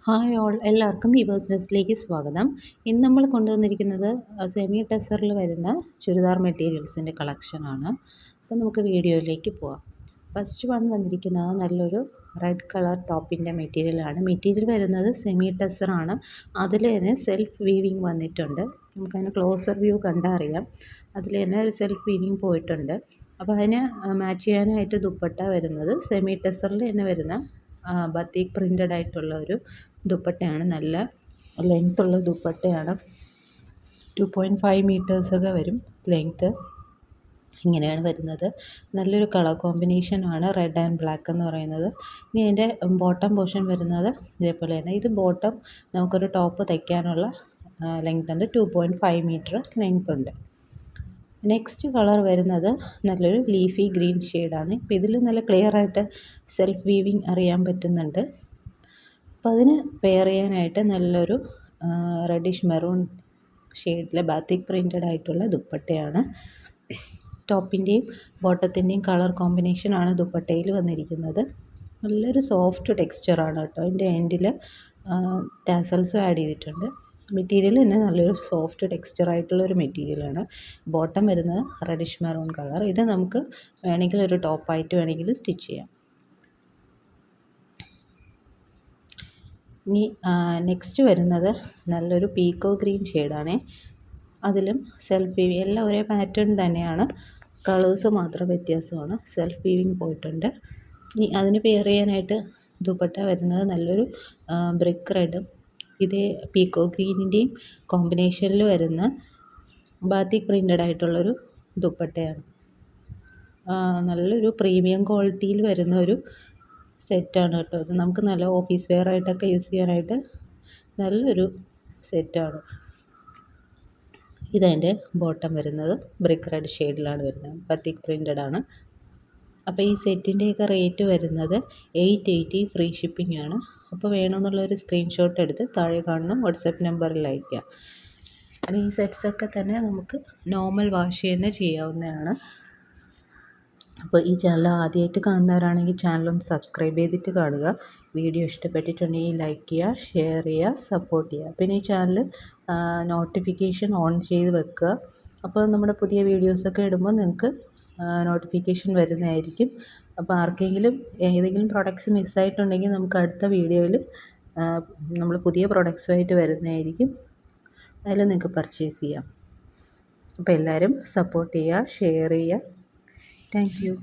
Hi all, എല്ലാവർക്കും viewers ഡ്രസ്സിലേക്ക് സ്വാഗതം. ഇന്ന് നമ്മൾ കൊണ്ടുവന്നിരിക്കുന്നത് സെമി ടെസറിൽ വരുന്ന ചുരിദാർ മെറ്റീരിയൽസിൻ്റെ കളക്ഷനാണ്. അപ്പോൾ നമുക്ക് വീഡിയോയിലേക്ക് പോവാം. ഫസ്റ്റ് വൺ വന്നിരിക്കുന്നത് നല്ലൊരു റെഡ് കളർ ടോപ്പിൻ്റെ മെറ്റീരിയലാണ്. മെറ്റീരിയൽ വരുന്നത് സെമി ടെസറാണ്. അതിൽ തന്നെ സെൽഫ് വീവിങ് വന്നിട്ടുണ്ട്. നമുക്കതിന് ക്ലോസർ വ്യൂ കണ്ടാൽ അറിയാം. അതിൽ തന്നെ ഒരു സെൽഫ് വീവിങ് പോയിട്ടുണ്ട്. അപ്പോൾ അതിന് മാച്ച് ചെയ്യാനായിട്ട് ദുപ്പട്ട വരുന്നത് സെമി ടെസറിൽ തന്നെ വരുന്ന ബത്തീക് പ്രിൻ്റഡ് ആയിട്ടുള്ള ഒരു ദുപ്പട്ടയാണ്. നല്ല ലെങ്ത്തുള്ള ദുപ്പട്ടയാണ്. 2.5 മീറ്റേഴ്സൊക്കെ വരും ലെങ്ത്ത്. ഇങ്ങനെയാണ് വരുന്നത്. നല്ലൊരു കളർ കോമ്പിനേഷനാണ് റെഡ് ആൻഡ് ബ്ലാക്ക് എന്ന് പറയുന്നത്. ഇനി അതിൻ്റെ ബോട്ടം പോർഷൻ വരുന്നത് ഇതേപോലെ തന്നെ. ഇത് ബോട്ടം നമുക്കൊരു ടോപ്പ് തയ്ക്കാനുള്ള ലെങ്ത് ഉണ്ട്. 2.5 മീറ്റർ ലെങ്ത് ഉണ്ട്. നെക്സ്റ്റ് കളർ വരുന്നത് നല്ലൊരു ലീഫി ഗ്രീൻ ഷെയ്ഡാണ്. ഇപ്പോൾ ഇതിൽ നല്ല ക്ലിയർ ആയിട്ട് സെൽഫ് വീവിങ് അറിയാൻ പറ്റുന്നുണ്ട്. അപ്പോൾ അതിന് പെയർ ചെയ്യാനായിട്ട് നല്ലൊരു റെഡിഷ് മെറൂൺ ഷെയ്ഡിലെ ബാത്തിക് പ്രിൻ്റഡ് ആയിട്ടുള്ള ദുപ്പട്ടയാണ്. ടോപ്പിൻ്റെയും ബോട്ടത്തിൻ്റെയും കളർ കോമ്പിനേഷനാണ് ദുപ്പട്ടയിൽ വന്നിരിക്കുന്നത്. നല്ലൊരു സോഫ്റ്റ് ടെക്സ്ചറാണ് കേട്ടോ. അതിൻ്റെ എൻഡിൽ ടാസൽസും ആഡ് ചെയ്തിട്ടുണ്ട്. മെറ്റീരിയൽ തന്നെ നല്ലൊരു സോഫ്റ്റ് ടെക്സ്ചറായിട്ടുള്ളൊരു മെറ്റീരിയലാണ്. ബോട്ടം വരുന്നത് റെഡിഷ് മെറൂൺ കളർ. ഇത് നമുക്ക് വേണമെങ്കിൽ ഒരു ടോപ്പായിട്ട് വേണമെങ്കിൽ സ്റ്റിച്ച് ചെയ്യാം. ഇനി നെക്സ്റ്റ് വരുന്നത് നല്ലൊരു പീക്കോ ഗ്രീൻ ഷെയ്ഡാണ്. അതിലും സെൽഫ് വീവിങ് എല്ലാം ഒരേ പാറ്റേൺ തന്നെയാണ്, കളേഴ്സ് മാത്രം വ്യത്യാസമാണ്. സെൽഫ് വീവിങ് പോയിട്ടുണ്ട്. ഇനി അതിന് പെയർ ചെയ്യാനായിട്ട് ദുപ്പട്ട വരുന്നത് നല്ലൊരു ബ്രിക്ക് റെഡും ഇതേ പീക്കോ ഗ്രീനിൻ്റെയും കോമ്പിനേഷനിൽ വരുന്ന ബാത്തിക് പ്രിൻ്റഡ് ആയിട്ടുള്ളൊരു ദുപ്പട്ടയാണ്. നല്ലൊരു പ്രീമിയം ക്വാളിറ്റിയിൽ വരുന്ന ഒരു സെറ്റാണ് കേട്ടോ. ഇത് നമുക്ക് നല്ല ഓഫീസ് വെയർ ആയിട്ടൊക്കെ യൂസ് ചെയ്യാനായിട്ട് നല്ലൊരു സെറ്റാണ്. ഇതതിൻ്റെ ബോട്ടം വരുന്നത് ബ്രിക്ക് റെഡ് ഷെയ്ഡിലാണ് വരുന്നത്. ബത്തിക് പ്രിൻ്റഡ് ആണ്. അപ്പോൾ ഈ സെറ്റിൻ്റെയൊക്കെ റേറ്റ് വരുന്നത് 880 ഫ്രീ ഷിപ്പിംഗ് ആണ്. അപ്പോൾ വേണമെന്നുള്ളൊരു സ്ക്രീൻഷോട്ട് എടുത്ത് താഴെ കാണുന്ന വാട്സപ്പ് നമ്പറിൽ അയയ്ക്കുക. ഈ സെറ്റ്സൊക്കെ തന്നെ നമുക്ക് നോർമൽ വാഷ് തന്നെ ചെയ്യാവുന്നതാണ്. അപ്പോൾ ഈ ചാനൽ ആദ്യമായിട്ട് കാണുന്നവരാണെങ്കിൽ ചാനലൊന്ന് സബ്സ്ക്രൈബ് ചെയ്തിട്ട് കാണുക. വീഡിയോ ഇഷ്ടപ്പെട്ടിട്ടുണ്ടെങ്കിൽ ലൈക്ക് ചെയ്യുക, ഷെയർ ചെയ്യുക, സപ്പോർട്ട് ചെയ്യുക. പിന്നെ ഈ ചാനൽ നോട്ടിഫിക്കേഷൻ ഓൺ ചെയ്ത് വെക്കുക. അപ്പോൾ നമ്മുടെ പുതിയ വീഡിയോസൊക്കെ ഇടുമ്പോൾ നിങ്ങൾക്ക് നോട്ടിഫിക്കേഷൻ വരുന്നതായിരിക്കും. അപ്പോൾ ആർക്കെങ്കിലും ഏതെങ്കിലും പ്രൊഡക്ട്സ് മിസ്സായിട്ടുണ്ടെങ്കിൽ നമുക്ക് അടുത്ത വീഡിയോയിൽ നമ്മൾ പുതിയ പ്രൊഡക്ട്സുമായിട്ട് വരുന്നതായിരിക്കും. അതിൽ നിങ്ങൾക്ക് പർച്ചേസ് ചെയ്യാം. അപ്പോൾ എല്ലാവരും സപ്പോർട്ട് ചെയ്യുക, ഷെയർ ചെയ്യുക. Thank you.